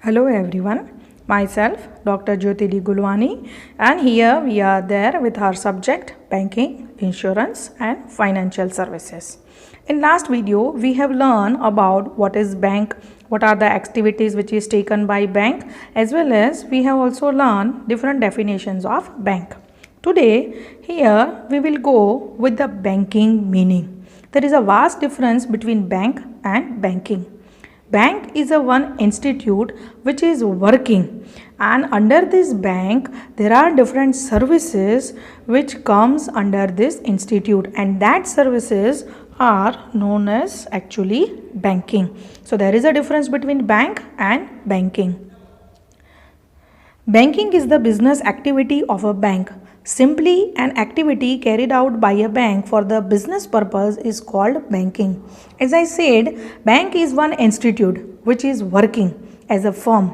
Hello everyone, myself Dr. Jyoti Gulwani, and here we are there with our subject banking, insurance and financial services. In last video we have learned about what is bank, what are the activities which is taken by bank, as well as we have also learned different definitions of bank. Today here we will go with the banking meaning. There is a vast difference between bank and banking. Bank is a one institute which is working, and under this bank there are different services which comes under this institute, and that services are known as actually banking. So there is a difference between bank and banking. Banking is the business activity of a bank. Simply, an activity carried out by a bank for the business purpose is called banking. As I said, bank is one institute which is working as a firm,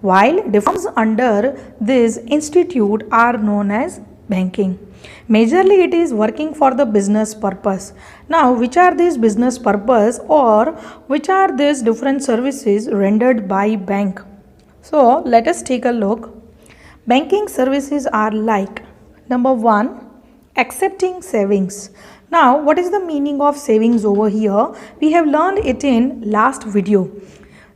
while the firms under this institute are known as banking. Majorly, it is working for the business purpose. Now, which are these business purpose, or which are these different services rendered by bank? So, let us take a look. Banking services are like: number 1, accepting savings. Now, what is the meaning of savings over here? We have learned it in last video.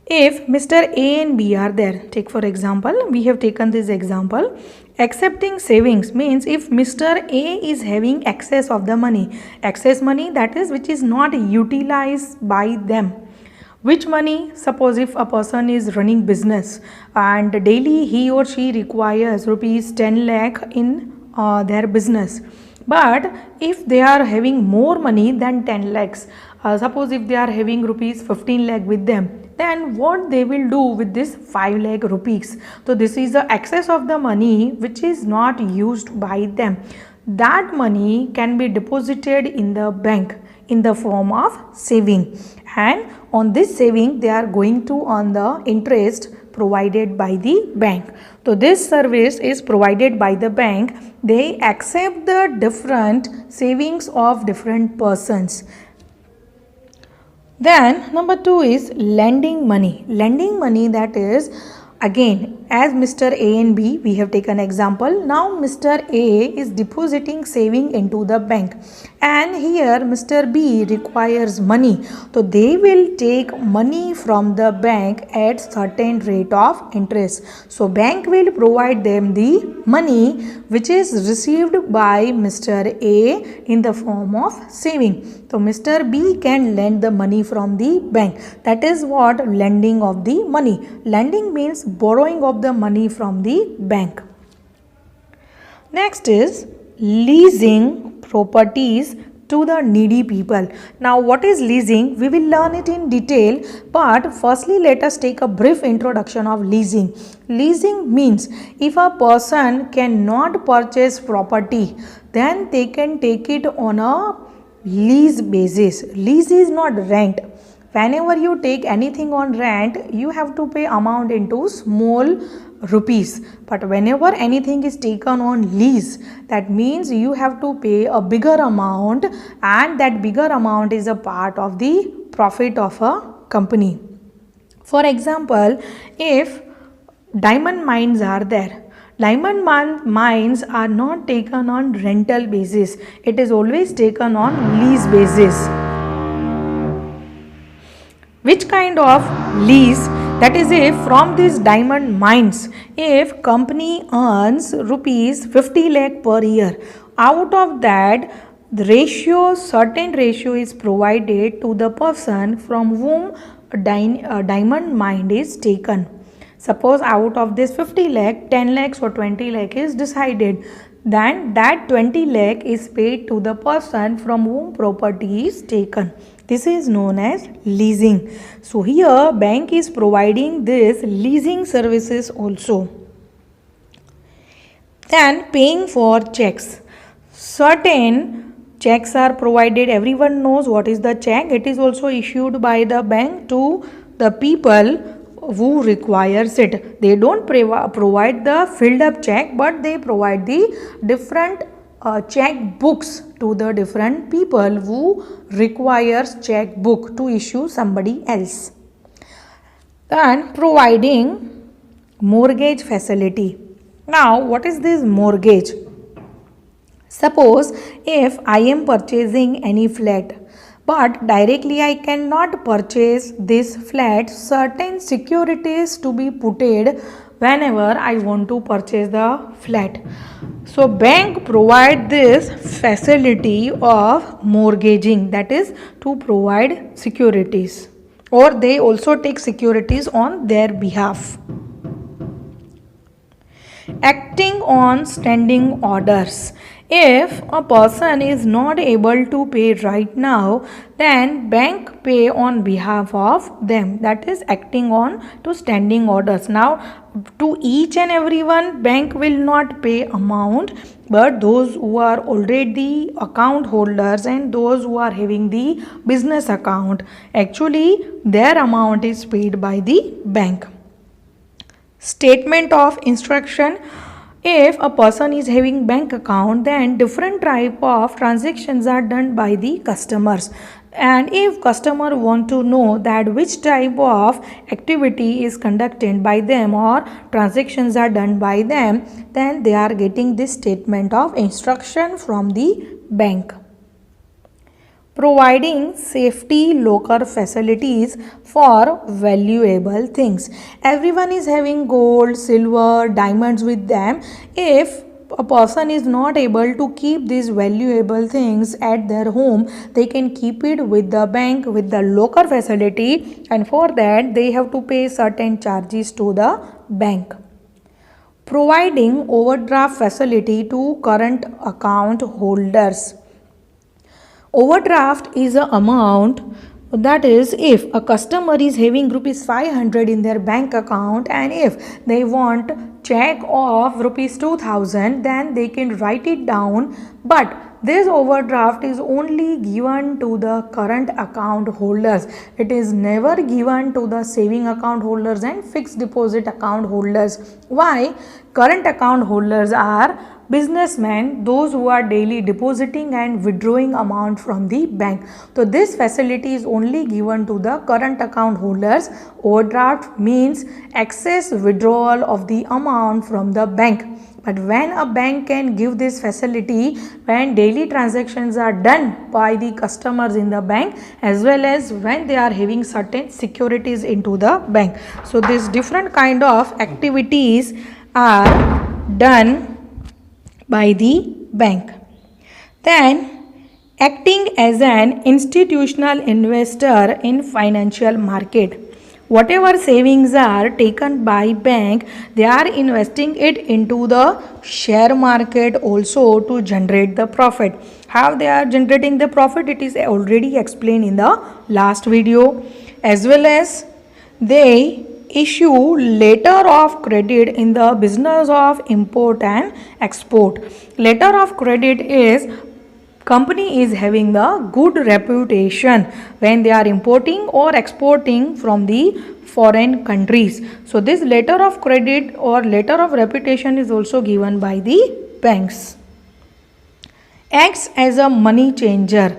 If Mr. A and B are there, take for example, we have taken this example. Accepting savings means if Mr. A is having excess of the money that is which is not utilized by them. Which money? Suppose if a person is running business and daily he or she requires rupees 10 lakh in their business, but if they are having more money than 10 lakhs, suppose if they are having rupees 15 lakh with them, then what they will do with this 5 lakh rupees? So this is the excess of the money which is not used by them. That money can be deposited in the bank in the form of saving, and on this saving they are going to earn the interest provided by the bank. So this service is provided by the bank. They accept the different savings of different persons. Then number 2 is lending money. Lending money, that is again as Mr. A and B, we have taken example. Now Mr. A is depositing saving into the bank, and here Mr. B requires money. So they will take money from the bank at certain rate of interest. So bank will provide them the money which is received by Mr. A in the form of saving. So Mr. B can lend the money from the bank. That is what lending of the money. Lending means borrowing of the money from the bank. Next is leasing properties to the needy people. Now what is leasing? We will learn it in detail, but firstly let us take a brief introduction of leasing. Leasing means if a person cannot purchase property, then they can take it on a lease basis. Lease is not rent. Whenever you take anything on rent, you have to pay amount into small rupees, but whenever anything is taken on lease, that means you have to pay a bigger amount, and that bigger amount is a part of the profit of a company. For example, if diamond mines are there, diamond mines are not taken on rental basis, it is always taken on lease basis. Which kind of lease? That is, if from these diamond mines, if company earns rupees 50 lakh per year, out of that the ratio, certain ratio is provided to the person from whom a diamond mine is taken. Suppose out of this 50 lakh, 10 lakhs or 20 lakh is decided, then that 20 lakh is paid to the person from whom property is taken. This is known as leasing. So here bank is providing this leasing services also. Then paying for checks. Certain checks are provided. Everyone knows what is the check. It is also issued by the bank to the people who requires it. They don't provide the filled up check, but they provide the different check books to the different people who requires check book to issue somebody else. Then providing Mortgage facility. Now, what is this mortgage? Suppose if I am purchasing any flat, but directly I cannot purchase this flat, certain securities to be putted whenever I want to purchase the flat. So bank provide this facility of mortgaging, that is to provide securities, or they also take securities on their behalf. Acting on standing orders. If a person is not able to pay right now, then bank pay on behalf of them, that is acting on to standing orders. Now to each and everyone bank will not pay amount, but those who are already account holders and those who are having the business account, actually their amount is paid by the bank. Statement of instruction. If a person is having bank account, then different type of transactions are done by the customers, and if customer want to know that which type of activity is conducted by them or transactions are done by them, then they are getting this statement of instruction from the bank. Providing safety locker facilities for valuable things. Everyone is having gold, silver, diamonds with them. If a person is not able to keep these valuable things at their home, they can keep it with the bank with the locker facility, and for that they have to pay certain charges to the bank. Providing overdraft facility to current account holders. Overdraft is a amount, that is if a customer is having rupees 500 in their bank account, and if they want check of rupees 2000, then they can write it down, but this overdraft is only given to the current account holders. It is never given to the saving account holders and fixed deposit account holders. Why? Current account holders are businessmen, those who are daily depositing and withdrawing amount from the bank. So this facility is only given to the current account holders. Overdraft means excess withdrawal of the amount from the bank. But when a bank can give this facility, when daily transactions are done by the customers in the bank, as well as when they are having certain securities into the bank. So these different kind of activities are done by the bank. Then acting as an institutional investor in financial market. Whatever savings are taken by bank, they are investing it into the share market also to generate the profit. How they are generating the profit, it is already explained in the last video. As well as they issue letter of credit in the business of import and export. Letter of credit is company is having the good reputation when they are importing or exporting from the foreign countries. So this letter of credit or letter of reputation is also given by the banks. Acts as a money changer.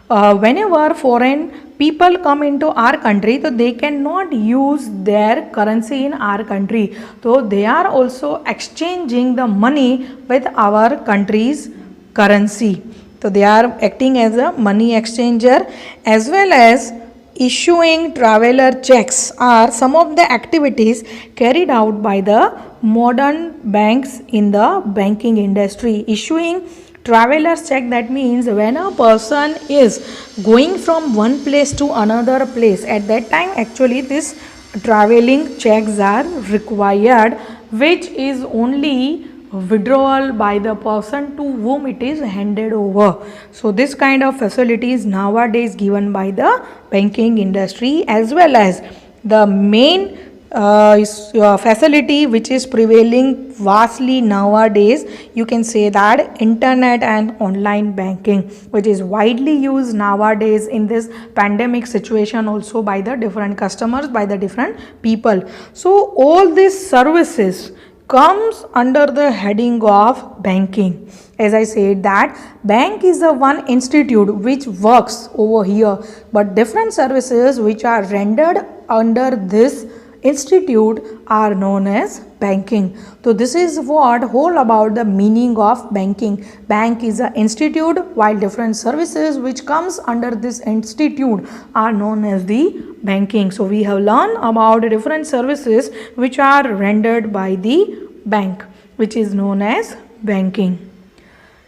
Whenever foreign people come into our country, so they cannot use their currency in our country, so they are also exchanging the money with our country's currency. So they are acting as a money exchanger. As well as issuing traveler checks are some of the activities carried out by the modern banks in the banking industry. Issuing traveler's check, that means when a person is going from one place to another place, at that time actually this traveling checks are required, which is only withdrawal by the person to whom it is handed over. So this kind of facilities nowadays given by the banking industry. As well as the main facility which is prevailing vastly nowadays, you can say that internet and online banking, which is widely used nowadays in this pandemic situation also by the different customers, by the different people. So all these services comes under the heading of banking. As I said that bank is the one institute which works over here, but different services which are rendered under this institute are known as banking. So this is what whole about the meaning of banking. Bank is an institute, while different services which comes under this institute are known as the banking. So we have learned about different services which are rendered by the bank, which is known as banking.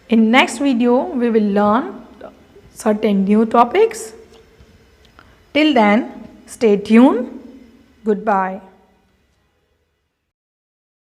In next video we will learn certain new topics. Till then, stay tuned. Goodbye.